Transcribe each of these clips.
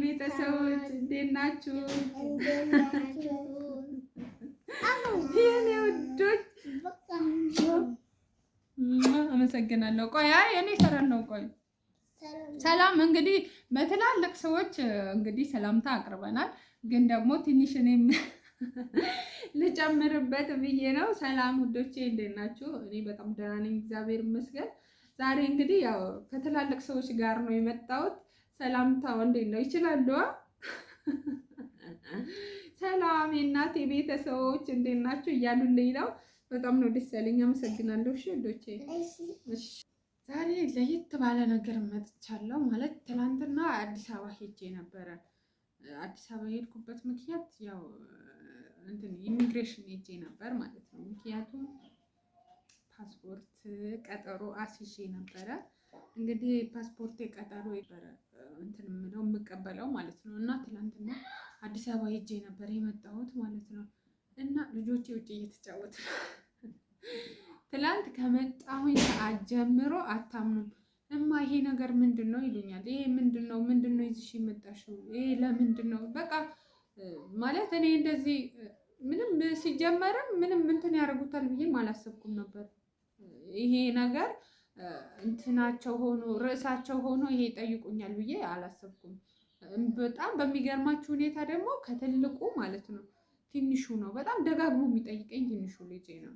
ቤተሰቦች እንዴት ናችሁ? የኔ ውዶች አመሰግናለሁ። ቆይ እኔ ሰራን ነው። ቆይ ሰላም። እንግዲህ በትላልቅ ሰዎች እንግዲህ ሰላምታ አቅርበናል፣ ግን ደግሞ ትንሽ እኔም ልጨምርበት ብዬ ነው። ሰላም ውዶቼ እንዴት ናችሁ? እኔ በጣም ደህና ነኝ፣ እግዚአብሔር ይመስገን። ዛሬ እንግዲህ ያው ከትላልቅ ሰዎች ጋር ነው የመጣሁት። ሰላምታው እንዴት ነው? ይችላሉ? ሰላም የእናቴ ቤተሰቦች እንዴት ናችሁ እያሉልኝ ነው። በጣም ነው ደስ ያለኝ። አመሰግናለሁ። እሺ ውዶቼ፣ እሺ ዛሬ ለየት ባለ ነገር መጥቻለሁ። ማለት ትናንትና አዲስ አበባ ሄጄ ነበረ። አዲስ አበባ የሄድኩበት ምክንያት ያው ኢሚግሬሽን ሄጄ ነበር ማለት ነው። ምክንያቱም ፓስፖርት ቀጠሮ አስይዤ ነበረ። እንግዲህ ፓስፖርት ቀጠሮ ነበረ የምቀበለው ማለት ነው። እና ትናንትና አዲስ አበባ ሄጄ ነበር የመጣሁት ማለት ነው። እና ልጆቼ ውጭ እየተጫወቱ ትላንት ከመጣሁኝ ሰዓት ጀምሮ አታምኑም። እማ ይሄ ነገር ምንድን ነው ይሉኛል። ይሄ ምንድን ነው ይዝሽ የመጣሽው? ይሄ ለምንድን ነው? በቃ ማለት እኔ እንደዚህ ምንም ሲጀመርም ምንም እንትን ያደርጉታል ብዬም አላሰብኩም ነበር። ይሄ ነገር እንትናቸው ሆኖ ርዕሳቸው ሆኖ ይሄ ይጠይቁኛል ብዬ አላሰብኩም። በጣም በሚገርማችሁ ሁኔታ ደግሞ ከትልቁ ማለት ነው ትንሹ ነው በጣም ደጋግሞ የሚጠይቀኝ ትንሹ ልጄ ነው።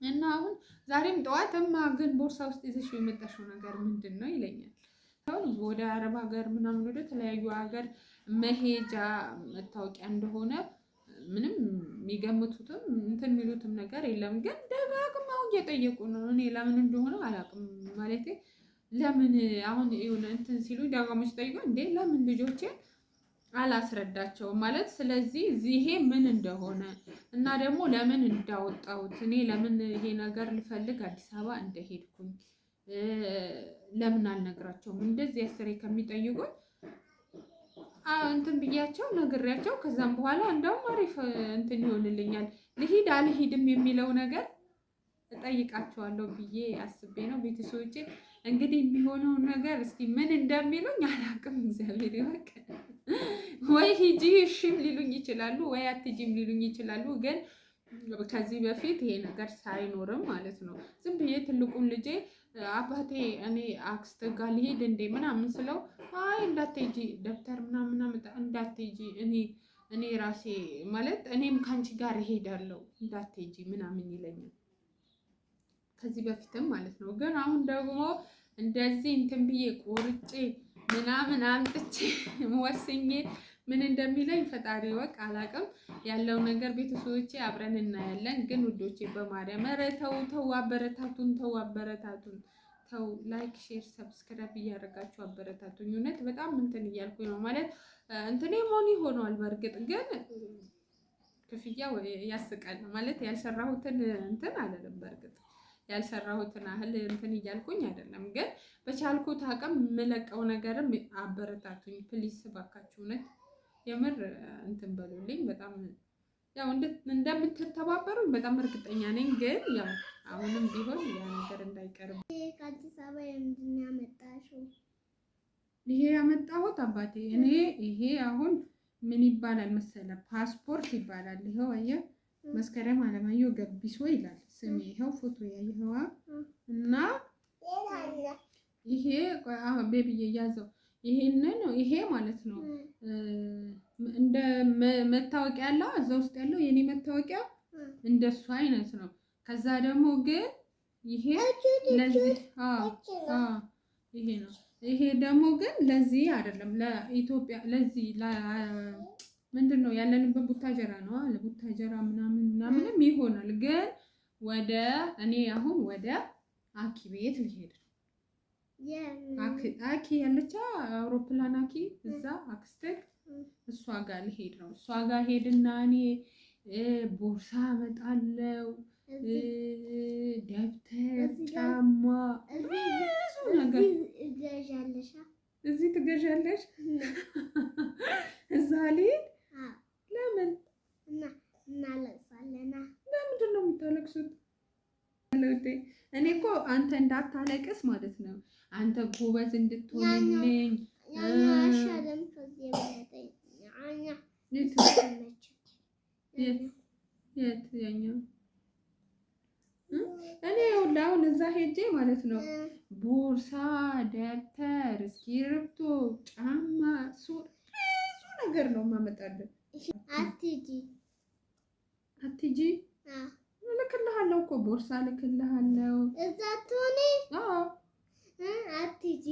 እና አሁን ዛሬም ጠዋትማ ግን ቦርሳ ውስጥ ይዘሽ የመጣሽው ነገር ምንድን ነው ይለኛል። ወደ አረብ ሀገር ምናምን ወደ ተለያዩ ሀገር መሄጃ መታወቂያ እንደሆነ ምንም የሚገምቱትም እንትን የሚሉትም ነገር የለም። ግን ደጋግመው እየጠየቁ ነው። እኔ ለምን እንደሆነ አላውቅም። ማለቴ ለምን አሁን የሆነ እንትን ሲሉ ደጋግመው ሲጠይቁ እንዴ ለምን ልጆቼን አላስረዳቸውም ማለት ስለዚህ ይሄ ምን እንደሆነ እና ደግሞ ለምን እንዳወጣሁት እኔ ለምን ይሄ ነገር ልፈልግ አዲስ አበባ እንደሄድኩኝ ለምን አልነግራቸውም? እንደዚህ አስሬ ከሚጠይቁኝ እንትን ብያቸው ነግሬያቸው ከዛም በኋላ እንደውም አሪፍ እንትን ይሆንልኛል። ልሂድ አልሂድም የሚለው ነገር እጠይቃቸዋለሁ ብዬ አስቤ ነው። ቤተሰቦቼ እንግዲህ የሚሆነው ነገር እስቲ ምን እንደሚሉኝ አላውቅም። እግዚአብሔር ይወቅ። ወይ ሂጂ እሺም ሊሉኝ ይችላሉ፣ ወይ አትጂም ሊሉኝ ይችላሉ። ግን ከዚህ በፊት ይሄ ነገር ሳይኖርም ማለት ነው ዝም ብዬ ትልቁን ልጄ አባቴ እኔ አክስት ጋር ልሄድ እንዴ ምናምን ስለው አይ እንዳትሄጂ ደብተር ምናምን እንዳትሄጂ እኔ ራሴ ማለት እኔም ካንቺ ጋር እሄዳለሁ እንዳትሄጂ ምናምን ይለኛል። ከዚህ በፊትም ማለት ነው። ግን አሁን ደግሞ እንደዚህ እንትን ብዬ ቆርጬ ምናምን አምጥቼ ወስኜ ምን እንደሚለኝ ፈጣሪ ወቅ አላውቅም። ያለው ነገር ቤተሰቦቼ አብረን እናያለን። ግን ውዶቼ በማርያም ኧረ ተው አበረታቱን፣ ተው ላይክ፣ ሼር፣ ሰብስክራይብ እያደረጋችሁ አበረታቱኝ። እውነት በጣም እንትን እያልኩኝ ነው ማለት እንትኔ ሞኒ ሆኗል። በእርግጥ ግን ክፍያው ያስቃል ማለት ያልሰራሁትን እንትን አለለም። በእርግጥ ያልሰራሁትን አህል እንትን እያልኩኝ አይደለም። ግን በቻልኩት አቅም የምለቀው ነገርም አበረታቱኝ ፕሊስ ባካችሁ። እውነት የምር እንትን በሉልኝ። በጣም ያው እንደምትተባበሩኝ በጣም እርግጠኛ ነኝ። ግን ያው አሁንም ቢሆን ያ ነገር እንዳይቀርብ። ከአዲስ አበባ ምንድን ያመጣሽው? ይሄ ያመጣሁት አባቴ እኔ ይሄ አሁን ምን ይባላል መሰለ ፓስፖርት ይባላል። ይኸው አየህ መስከረም አለማየሁ ገቢሶ ይላል ስሜ። ይኸው ፎቶ ያየኸው እና ይሄ ቤቢዬ ያዘው ይሄንን ይሄ ማለት ነው እንደ መታወቂያ ያለው እዛ ውስጥ ያለው የኔ መታወቂያ እንደሱ አይነት ነው። ከዛ ደግሞ ግን ይሄ ለዚህ ይሄ ነው። ይሄ ደግሞ ግን ለዚህ አይደለም ለኢትዮጵያ ለዚህ ምንድን ነው ያለንበት ቡታጀራ ነው። ለቡታጀራ ምናምንም ይሆናል። ግን ወደ እኔ አሁን ወደ አኪ ቤት ልሄድ ነው። አኪ ያለቻ አውሮፕላን አኪ እዛ አክስቴክ እሷ ጋር ልሄድ ነው። እሷ ጋር ሄድና እኔ ቦርሳ እመጣለሁ፣ ደብተር፣ ጫማ፣ ብዙ ነገር እዚህ ትገዣለሽ። እዛ ልሄድ ለምን እናለቅሳለን? ለምንድን ነው የምታለቅሱት? እኔ እኮ አንተ እንዳታለቅስ ማለት ነው። አንተ ጎበዝ እንድትሆንልኝ የት ያኛው እኔ አሁን እዛ ሄጄ ማለት ነው ቦርሳ፣ ደብተር፣ እስክሪብቶ፣ ጫማ፣ ሱሪ ብዙ ነገር ነው የማመጣልህ። አትሂጂ እልክልሃለሁ እኮ ቦርሳ እልክልሃለሁ። እዛ ትሆኔ አትሂጂ።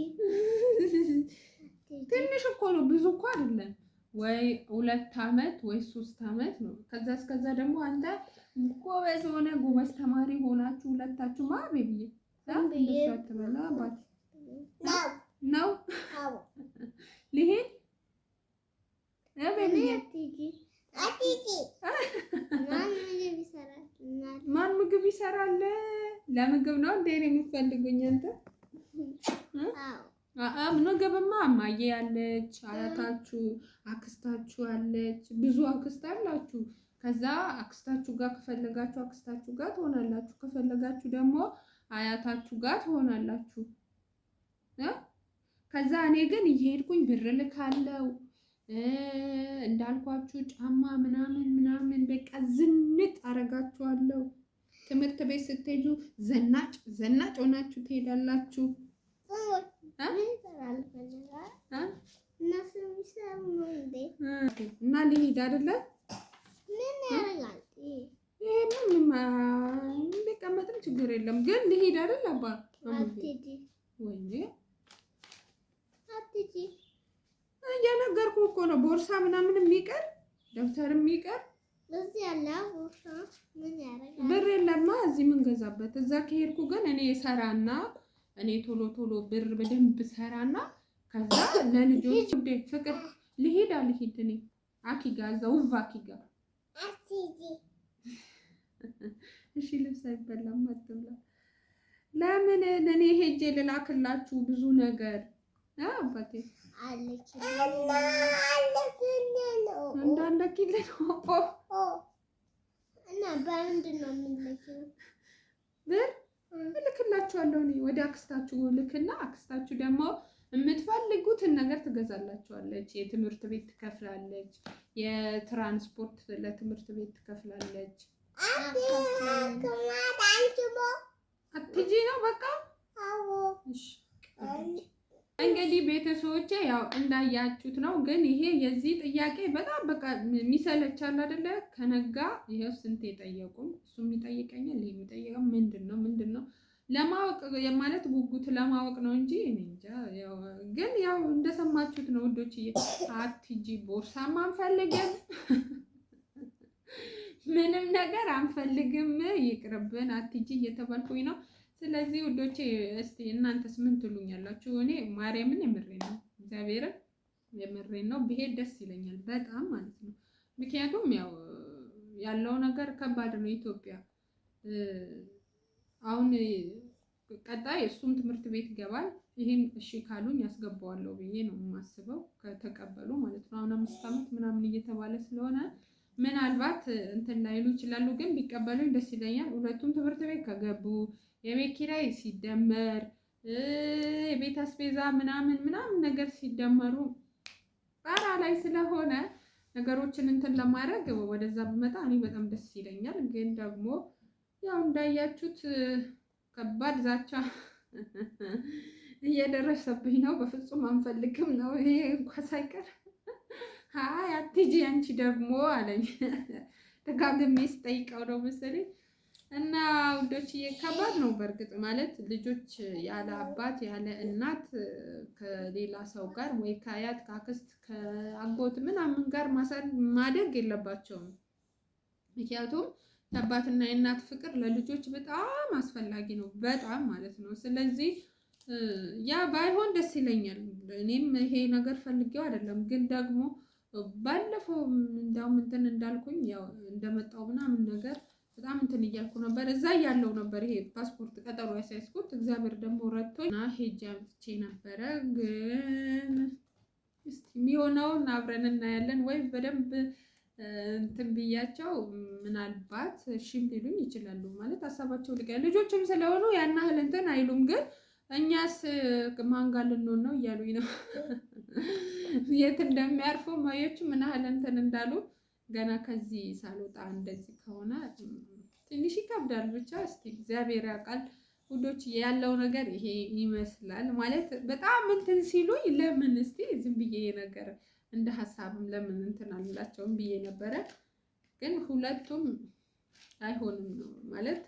ትንሽ እኮ ነው ብዙ እኮ አይደለም። ወይ 2 አመት ወይ 3 አመት ነው። ከዛ እስከዛ ደግሞ አንተ ጎበዝ ሆነ ጎበዝ ተማሪ ሆናችሁ ሁለታችሁ ቤቢዬ ተበላ አባት ነው ልሄድ ማን ምግብ ይሰራል? ለምግብ ነው እንዴ የምትፈልጉኝ አንተ? ምግብማ እማዬ ያለች፣ አያታችሁ፣ አክስታችሁ አለች። ብዙ አክስት አላችሁ። ከዛ አክስታችሁ ጋር ከፈለጋችሁ አክስታችሁ ጋር ትሆናላችሁ። ከፈለጋችሁ ደግሞ አያታችሁ ጋር ትሆናላችሁ። ከዛ እኔ ግን እየሄድኩኝ ብር ልካለው እንዳልኳችሁ ጫማ ምናምን በቃ ዝንጥ አረጋችኋለሁ። ትምህርት ቤት ስትሄዱ ዘናጭ ሆናችሁ ትሄዳላችሁ። እና ልሂድ አይደለ? ቢቀመጥም ችግር የለም ግን ልሂድ አይደል? አባ እየነገርኩህ እኮ ነው። ቦርሳ ምናምን የሚቀር ደብተር የሚቀር ብር የለማ እዚህ ምን ገዛበት። እዛ ከሄድኩ ግን እኔ ሰራና እኔ ቶሎ ብር በደንብ ሰራና ከዛ ለልጆች ፍቅር ልሂድ አልሂድ እኔ አኪጋ እዛው አኪጋ እሺ ልብስ አይበላም አትብላ። ለምን እኔ ሄጄ ልላክላችሁ ብዙ ነገር አባቴ እንዳለኪልኝ እና በምንድን ነው የምንልከው? ብር እልክላችኋለሁ እኔ ወደ አክስታችሁ ልክና አክስታችሁ ደግሞ የምትፈልጉትን ነገር ትገዛላችኋለች። የትምህርት ቤት ትከፍላለች፣ የትራንስፖርት ለትምህርት ቤት ትከፍላለች። አትጂ ነው በቃ እሺ። እንግዲህ ቤተሰቦቼ ያው እንዳያችሁት ነው። ግን ይሄ የዚህ ጥያቄ በጣም በቃ የሚሰለቻል አይደለ? ከነጋ ይሄው ስንት የጠየቁም እሱም ይጠይቀኛል፣ ይሄ የሚጠይቀው ምንድነው ለማወቅ ማለት ጉጉት ለማወቅ ነው እንጂ እኔ እንጃ። ያው ግን ያው እንደሰማችሁት ነው ውዶችዬ። አትጂ ቦርሳም አንፈልግም ምንም ነገር አንፈልግም፣ ይቅርብን፣ አትጂ እየተባልኩኝ ነው። ስለዚህ ውዶቼ እስቲ እናንተስ ምን ትሉኛላችሁ? እኔ ማርያምን የምሬን ነው፣ እግዚአብሔርን የምሬን ነው። ብሄድ ደስ ይለኛል በጣም ማለት ነው። ምክንያቱም ያለው ነገር ከባድ ነው ኢትዮጵያ። አሁን ቀጣይ እሱም ትምህርት ቤት ይገባል። ይሄን እሺ ካሉኝ ያስገባዋለሁ ብዬ ነው የማስበው፣ ከተቀበሉ ማለት ነው። አሁን 5 አመት ምናምን እየተባለ ስለሆነ ምናልባት እንትን ላይሉ ይችላሉ፣ ግን ቢቀበሉኝ ደስ ይለኛል። ሁለቱም ትምህርት ቤት ከገቡ የቤት ኪራይ ሲደመር የቤት አስቤዛ ምናምን ነገር ሲደመሩ ጣራ ላይ ስለሆነ ነገሮችን እንትን ለማድረግ ወደዛ ብመጣ እኔ በጣም ደስ ይለኛል። ግን ደግሞ ያው እንዳያችሁት ከባድ ዛቻ እየደረሰብኝ ነው። በፍጹም አንፈልግም ነው ይሄ እንኳን ሳይቀር አይ አትጂ አንቺ ደግሞ አለኝ። ደጋግሜ ስጠይቀው ነው መሰለኝ። እና ውዶችዬ ከባድ ነው በእርግጥ ማለት ልጆች ያለ አባት ያለ እናት ከሌላ ሰው ጋር ወይ ከአያት ከአክስት ከአጎት ምናምን ጋር ማደግ የለባቸውም። ምክንያቱም የአባትና የእናት ፍቅር ለልጆች በጣም አስፈላጊ ነው፣ በጣም ማለት ነው። ስለዚህ ያ ባይሆን ደስ ይለኛል። እኔም ይሄ ነገር ፈልጌው አይደለም፣ ግን ደግሞ ባለፈው እንዳውም እንትን እንዳልኩኝ ያው እንደመጣው ምናምን ነገር በጣም እንትን እያልኩ ነበር። እዛ ያለው ነበር ይሄ ፓስፖርት ቀጠሮ ያሳይስኩት። እግዚአብሔር ደግሞ ረድቶኝ ሄጄ አምጥቼ ነበረ። ግን እስቲ የሚሆነውን አብረን እናያለን። ወይ በደንብ እንትን ብያቸው ምናልባት እሺም ሊሉኝ ይችላሉ። ማለት ሀሳባቸው ልጆችም ስለሆኑ ያን ያህል እንትን አይሉም። ግን እኛስ ማን ጋር ልንሆን ነው እያሉኝ ነው። የት እንደሚያርፈው ማዮቹ ምን ያህል እንትን እንዳሉ ገና ከዚህ ሳልወጣ እንደዚህ ከሆነ ትንሽ ይከብዳል። ብቻ እስቲ እግዚአብሔር ያውቃል ውዶች፣ ያለው ነገር ይሄ ይመስላል ማለት በጣም እንትን ሲሉኝ ለምን እስቲ ዝም ብዬ ነገር እንደ ሀሳብም ለምን እንትን አልላቸውም ብዬ ነበረ። ግን ሁለቱም አይሆንም ነው ማለት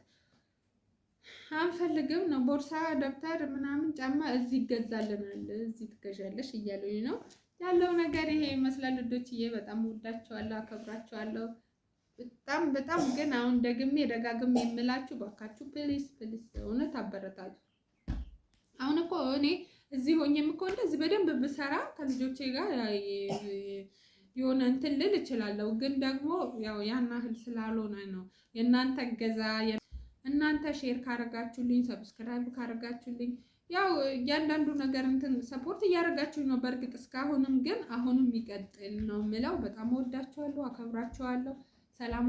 አንፈልግም ነው። ቦርሳ፣ ደብተር ምናምን ጫማ እዚህ ይገዛልናል እዚህ ትገዣለሽ እያሉኝ ነው ያለው ነገር ይሄ ይመስላል ልጆችዬ። በጣም ወዳቸዋለሁ፣ አከብራቸዋለሁ በጣም ግን አሁን ደጋግሜ የምላችሁ ባካችሁ ፕሊስ እውነት አበረታቱ። አሁን እኮ እኔ እዚህ ሆኜም እኮ እንደዚህ በደንብ ብሰራ ከልጆቼ ጋር የሆነ እንትን ልል እችላለሁ። ግን ደግሞ ያው ያን ያህል ስላልሆነ ነው የእናንተ እገዛ እናንተ ሼር ካረጋችሁልኝ ሰብስክራይብ ካረጋችሁልኝ ያው እያንዳንዱ ነገር እንትን ሰፖርት እያደረጋችሁኝ ነው። በእርግጥ እስካሁንም ግን አሁንም ይቀጥል ነው የምለው። በጣም ወዳችኋለሁ፣ አከብራችኋለሁ። ሰላም